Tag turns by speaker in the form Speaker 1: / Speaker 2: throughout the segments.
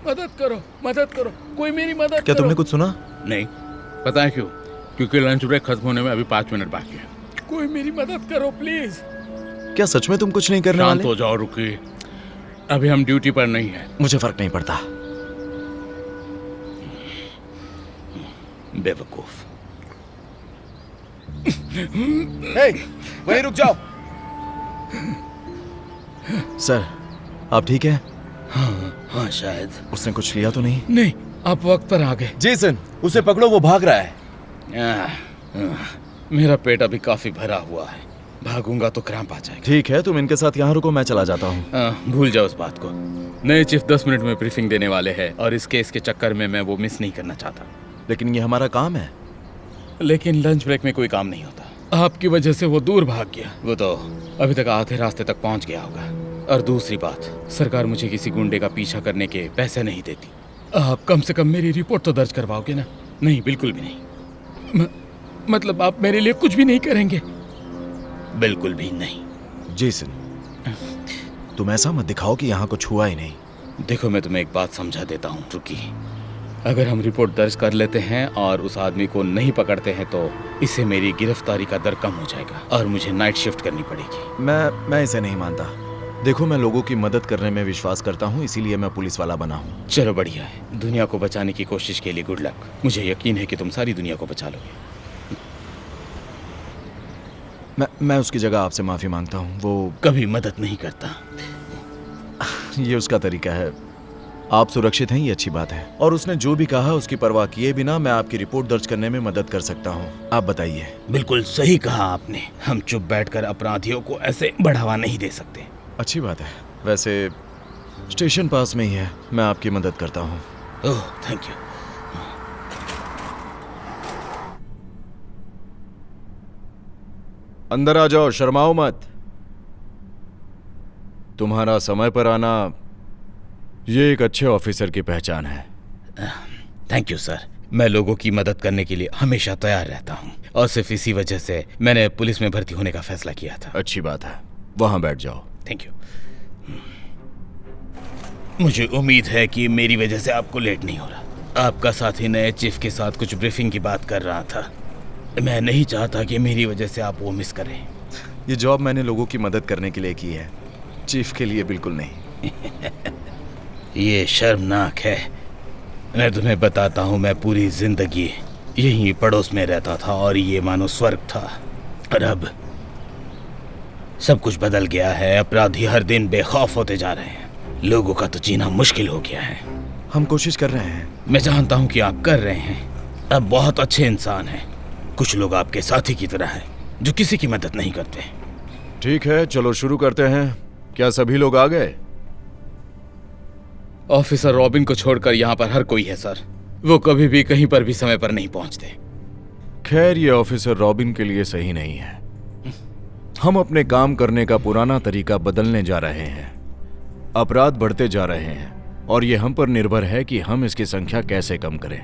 Speaker 1: मदद करो, कोई मेरी मदद करो।
Speaker 2: क्या तुमने कुछ सुना?
Speaker 1: नहीं, पता है क्यों? क्योंकि लंच ब्रेक खत्म होने में अभी 5 मिनट बाकी है। कोई मेरी मदद करो प्लीज।
Speaker 2: क्या सच में तुम कुछ नहीं करने
Speaker 1: शांत
Speaker 2: वाले?
Speaker 1: हो जाओ, रुकी। अभी हम ड्यूटी पर नहीं है।
Speaker 2: मुझे फर्क नहीं पड़ता।
Speaker 1: बेवकूफ।
Speaker 3: हे, वहीं रुक जाओ।
Speaker 2: सर, आप ठीक है?
Speaker 1: हाँ शायद।
Speaker 2: उसने कुछ लिया तो नहीं?
Speaker 1: नहीं, आप वक्त पर आ गए।
Speaker 3: जेसन, उसे पकड़ो, वो भाग रहा है।
Speaker 1: मेरा पेट अभी काफी भरा हुआ है, भागूंगा तो क्रैम्प आ जाएगा।
Speaker 2: ठीक है, तुम इनके साथ यहाँ रुको, मैं चला जाता हूँ।
Speaker 1: भूल जाओ उस बात को। नए चीफ 10 मिनट में ब्रीफिंग देने वाले हैं और इस केस के चक्कर में मैं वो मिस नहीं करना चाहता।
Speaker 2: लेकिन ये हमारा काम है।
Speaker 1: लेकिन लंच ब्रेक में कोई काम नहीं होता। आपकी वजह से वो दूर भाग गया। वो तो अभी तक आधे रास्ते तक पहुंच गया होगा। और दूसरी बात, सरकार मुझे किसी गुंडे का पीछा करने के पैसे नहीं देती। आप कम से कम मेरी रिपोर्ट तो दर्ज करवाओगे ना? नहीं, बिल्कुल भी नहीं। मतलब आप मेरे लिए कुछ भी नहीं करेंगे? बिल्कुल भी नहीं।
Speaker 2: जेसन, तुम ऐसा मत दिखाओ कि यहाँ कुछ हुआ ही नहीं।
Speaker 1: देखो, मैं तुम्हें एक बात समझा देता हूँ, रुकी। अगर हम रिपोर्ट दर्ज कर लेते हैं और उस आदमी को नहीं पकड़ते हैं तो इससे मेरी गिरफ्तारी का दर कम हो जाएगा और मुझे नाइट शिफ्ट करनी पड़ेगी।
Speaker 2: मैं इसे नहीं मानता। देखो, मैं लोगों की मदद करने में विश्वास करता हूँ, इसीलिए मैं पुलिस वाला बना हूँ।
Speaker 1: चलो बढ़िया है। दुनिया को बचाने की कोशिश के लिए गुड लक। मुझे यकीन है कि तुम सारी दुनिया को बचा लोगे।
Speaker 2: मैं उसकी जगह आपसे माफी मांगता हूँ। वो
Speaker 1: कभी मदद नहीं करता।
Speaker 2: ये उसका तरीका है। आप सुरक्षित हैं, ये अच्छी बात है। और उसने जो भी कहा उसकी परवाह किए बिना मैं आपकी रिपोर्ट दर्ज करने में मदद कर सकता हूँ। आप बताइए।
Speaker 1: बिल्कुल सही कहा आपने। हम चुप बैठकर अपराधियों को ऐसे बढ़ावा नहीं दे सकते।
Speaker 2: अच्छी बात है। वैसे स्टेशन पास में ही है, मैं आपकी मदद करता हूँ।
Speaker 1: ओह, थैंक यू।
Speaker 2: अंदर आ जाओ, शर्माओ मत। तुम्हारा समय पर आना ये एक अच्छे ऑफिसर की पहचान है।
Speaker 1: Thank you sir. मैं लोगों की मदद करने के लिए हमेशा तैयार रहता हूँ और सिर्फ इसी वजह से मैंने पुलिस में भर्ती होने का फैसला किया था।
Speaker 2: अच्छी बात है, वहां बैठ जाओ।
Speaker 1: Thank you. मुझे उम्मीद है कि मेरी वजह से आपको लेट नहीं हो रहा। आपका साथी नए चीफ के साथ कुछ ब्रीफिंग की बात कर रहा था। मैं नहीं चाहता कि मेरी वजह से आप वो मिस करें।
Speaker 2: ये जॉब मैंने लोगों की मदद करने के लिए की है, चीफ के लिए बिल्कुल नहीं।
Speaker 1: ये शर्मनाक है। मैं तुम्हें बताता हूँ, मैं पूरी जिंदगी यहीं पड़ोस में रहता था और ये मानो स्वर्ग था। और अब सब कुछ बदल गया है। अपराधी हर दिन बेखौफ होते जा रहे हैं। लोगों का तो जीना मुश्किल हो गया है।
Speaker 2: हम कोशिश कर रहे हैं।
Speaker 1: मैं जानता हूँ कि आप कर रहे हैं। अब बहुत अच्छे इंसान हैं। कुछ लोग आपके साथी की तरह हैं जो किसी की मदद नहीं करते।
Speaker 2: ठीक है, चलो शुरू करते हैं। क्या सभी लोग आ गए?
Speaker 1: ऑफिसर रॉबिन को छोड़कर यहाँ पर हर कोई है सर। वो कभी भी कहीं पर भी समय पर नहीं पहुँचते।
Speaker 2: खैर, ये ऑफिसर रॉबिन के लिए सही नहीं है। हम अपने काम करने का पुराना तरीका बदलने जा रहे हैं। अपराध बढ़ते जा रहे हैं और ये हम पर निर्भर है कि हम इसकी संख्या कैसे कम करें।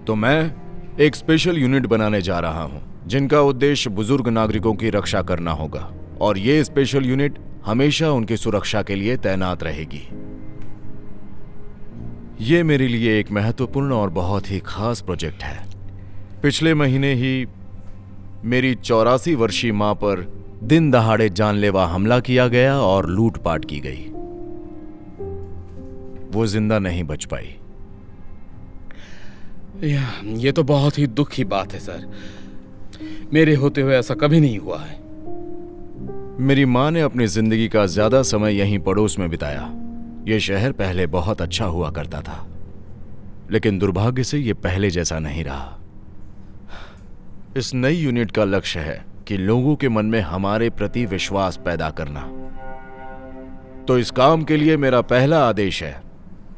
Speaker 2: तो मैं एक स्पेशल यूनिट बनाने जा रहा हूं जिनका उद्देश्य बुजुर्ग नागरिकों की रक्षा करना होगा। और ये स्पेशल यूनिट हमेशा उनकी सुरक्षा के लिए तैनात रहेगी। ये मेरे लिए एक महत्वपूर्ण और बहुत ही खास प्रोजेक्ट है। पिछले महीने ही मेरी 84 वर्षीय मां पर दिन दहाड़े जानलेवा हमला किया गया और लूटपाट की गई। वो जिंदा नहीं बच पाई।
Speaker 1: ये तो बहुत ही दुख की बात है सर। मेरे होते हुए ऐसा कभी नहीं हुआ है।
Speaker 2: मेरी मां ने अपनी जिंदगी का ज्यादा समय यहीं पड़ोस में बिताया। यह शहर पहले बहुत अच्छा हुआ करता था, लेकिन दुर्भाग्य से यह पहले जैसा नहीं रहा। इस नई यूनिट का लक्ष्य है कि लोगों के मन में हमारे प्रति विश्वास पैदा करना। तो इस काम के लिए मेरा पहला आदेश है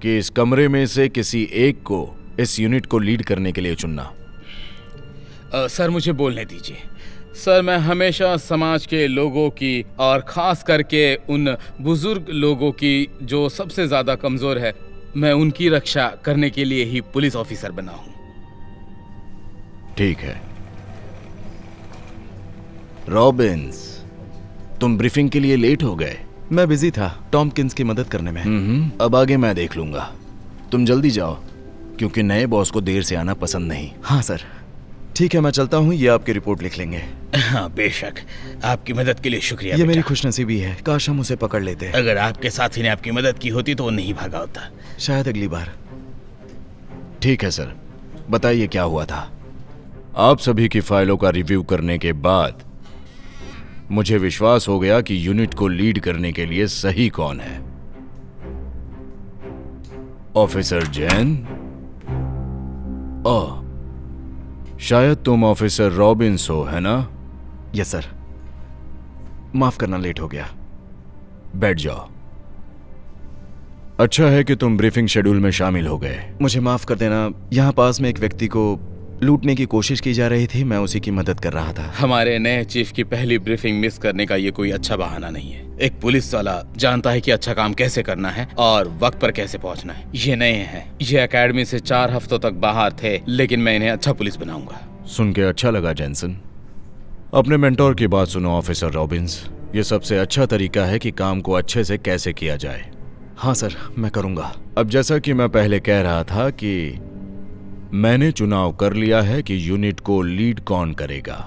Speaker 2: कि इस कमरे में से किसी एक को इस यूनिट को लीड करने के लिए चुनना।
Speaker 1: सर, मुझे बोलने दीजिए। सर, मैं हमेशा समाज के लोगों की और खास करके उन बुजुर्ग लोगों की जो सबसे ज्यादा कमजोर है, मैं उनकी रक्षा करने के लिए ही पुलिस ऑफिसर बना हूं।
Speaker 2: ठीक है रॉबिन्स, तुम ब्रीफिंग के लिए लेट हो गए। मैं बिजी था टॉम्किंस की मदद करने में। अब आगे मैं देख लूंगा। तुम जल्दी जाओ, क्योंकि नए बॉस को देर से आना पसंद नहीं।
Speaker 4: हाँ सर, ठीक है, मैं चलता हूँ। ये आपकी रिपोर्ट लिख लेंगे।
Speaker 1: हाँ बेशक, आपकी मदद के लिए शुक्रिया
Speaker 4: ये
Speaker 1: बेटा।
Speaker 4: मेरी खुशनसीबी है, काश हम उसे पकड़ लेते।
Speaker 1: अगर आपके साथी ने आपकी मदद की होती तो वो नहीं भागा होता।
Speaker 4: शायद अगली बार।
Speaker 2: ठीक है सर, बताइए क्या हुआ था। आप सभी की फाइलों का रिव्यू करने के बाद मुझे विश्वास हो गया कि यूनिट को लीड करने के लिए सही कौन है। ऑफिसर जैन? ओह, शायद तुम ऑफिसर रॉबिन्स हो, है ना?
Speaker 4: यस सर, माफ करना, लेट हो गया।
Speaker 2: बैठ जाओ। अच्छा है कि तुम ब्रीफिंग शेड्यूल में शामिल हो गए।
Speaker 4: मुझे माफ कर देना, यहाँ पास में एक व्यक्ति को लूटने की कोशिश की जा रही थी, मैं उसी की मदद कर रहा था।
Speaker 1: हमारे नए चीफ की पहली ब्रीफिंग मिस करने का ये कोई अच्छा बहाना नहीं है। एक पुलिस वाला जानता है कि अच्छा काम कैसे करना है और वक्त पर कैसे पहुंचना है। ये नए हैं, ये एकेडमी से 4 हफ्तों तक बाहर थे, लेकिन मैं इन्हें अच्छा पुलिस बनाऊंगा।
Speaker 2: सुन के अच्छा लगा जैनसन। अपने मेंटोर की बात सुनो ऑफिसर रॉबिन्स। ये सबसे अच्छा तरीका है कि काम को अच्छे से कैसे किया जाए।
Speaker 4: हाँ सर, मैं करूंगा।
Speaker 2: अब जैसा कि मैं पहले कह रहा था कि मैंने चुनाव कर लिया है कि यूनिट को लीड कौन करेगा।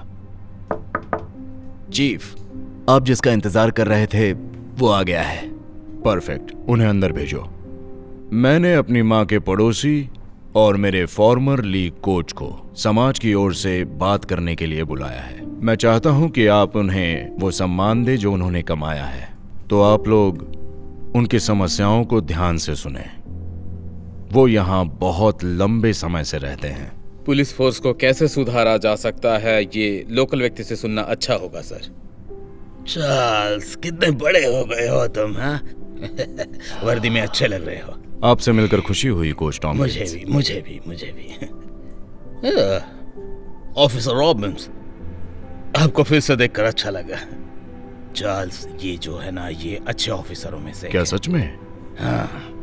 Speaker 4: चीफ, आप जिसका इंतजार कर रहे थे वो आ गया है।
Speaker 2: परफेक्ट, उन्हें अंदर भेजो। मैंने अपनी माँ के पड़ोसी और मेरे फॉर्मर लीग कोच को समाज की ओर से बात करने के लिए बुलाया है। मैं चाहता हूं कि आप उन्हें वो सम्मान दें जो उन्होंने कमाया है। तो आप लोग उनकी समस्याओं को ध्यान से सुने। वो यहाँ बहुत लंबे समय से रहते हैं।
Speaker 1: पुलिस फोर्स को कैसे सुधारा जा सकता है, ये लोकल व्यक्ति से सुनना अच्छा होगा सर। चार्ल्स, कितने बड़े हो गए हो तुम, हाँ? वर्दी में अच्छे लग रहे हो।
Speaker 2: आपसे मिलकर खुशी हुई कोच टॉम।
Speaker 1: मुझे भी। ऑफिसर रॉबिन्स, आपको फिर से देखकर अच्छा लगा। चार्ल्स, ये जो है ना, ये अच्छे ऑफिसरों में से
Speaker 2: क्या
Speaker 1: है।
Speaker 2: सच में?
Speaker 1: हाँ।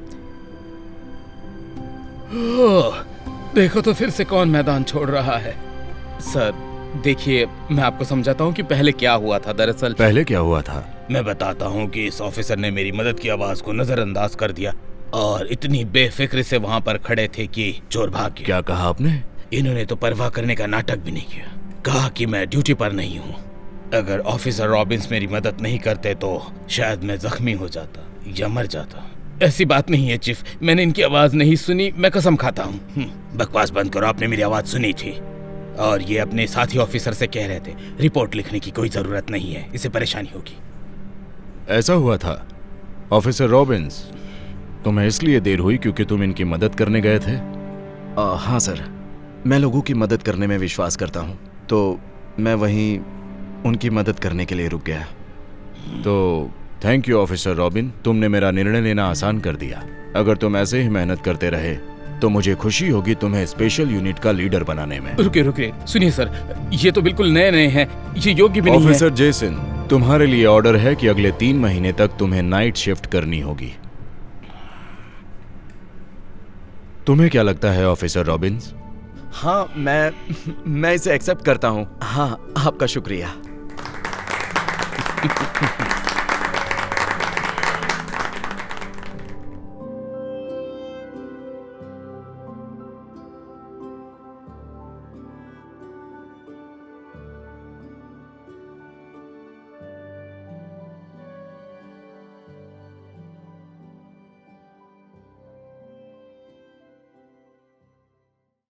Speaker 1: ओह, देखो तो फिर से कौन मैदान छोड़ रहा है। सर देखिए, मैं आपको समझाता हूँ कि पहले क्या हुआ था। दरअसल
Speaker 2: पहले क्या हुआ था?
Speaker 1: मैं बताता हूँ कि इस ऑफिसर ने मेरी मदद की आवाज को नजरअंदाज कर दिया और इतनी बेफिक्र से वहां पर खड़े थे कि चोर भाग गया।
Speaker 2: क्या कहा आपने?
Speaker 1: इन्होंने तो परवाह करने का नाटक भी नहीं किया। कहा कि मैं ड्यूटी पर नहीं हूँ। अगर ऑफिसर रॉबिन्स मेरी मदद नहीं करते तो शायद मैं जख्मी हो जाता या मर जाता। ऐसी बात नहीं है चीफ, मैंने इनकी आवाज नहीं सुनी, मैं कसम खाता हूँ। बकवास बंद करो, आपने मेरी आवाज सुनी थी। और ये अपने साथी ऑफिसर से कह रहे थे रिपोर्ट लिखने की कोई जरूरत नहीं है, इसे परेशानी होगी।
Speaker 2: ऐसा हुआ था? ऑफिसर रॉबिन्स, तुम्हें इसलिए देर हुई क्योंकि तुम इनकी मदद करने गए थे?
Speaker 4: हाँ सर, मैं लोगों की मदद करने में विश्वास करता हूँ, तो मैं वहीं उनकी मदद करने के लिए रुक गया।
Speaker 2: तो थैंक यू ऑफिसर रॉबिन, तुमने मेरा निर्णय लेना आसान कर दिया। अगर तुम ऐसे ही मेहनत करते रहे तो मुझे खुशी होगी तुम्हें स्पेशल यूनिट का लीडर बनाने में।
Speaker 1: रुकिए, सुनिए सर, ये तो बिल्कुल नए हैं, ये योग्य भी नहीं है।
Speaker 2: ऑफिसर जेसन, तुम्हारे लिए ऑर्डर है कि अगले 3 महीने तक तुम्हें नाइट शिफ्ट करनी होगी। तुम्हें क्या लगता है ऑफिसर रॉबिन्स?
Speaker 4: हाँ, मैं इसे एक्सेप्ट करता हूँ। हाँ, आपका शुक्रिया।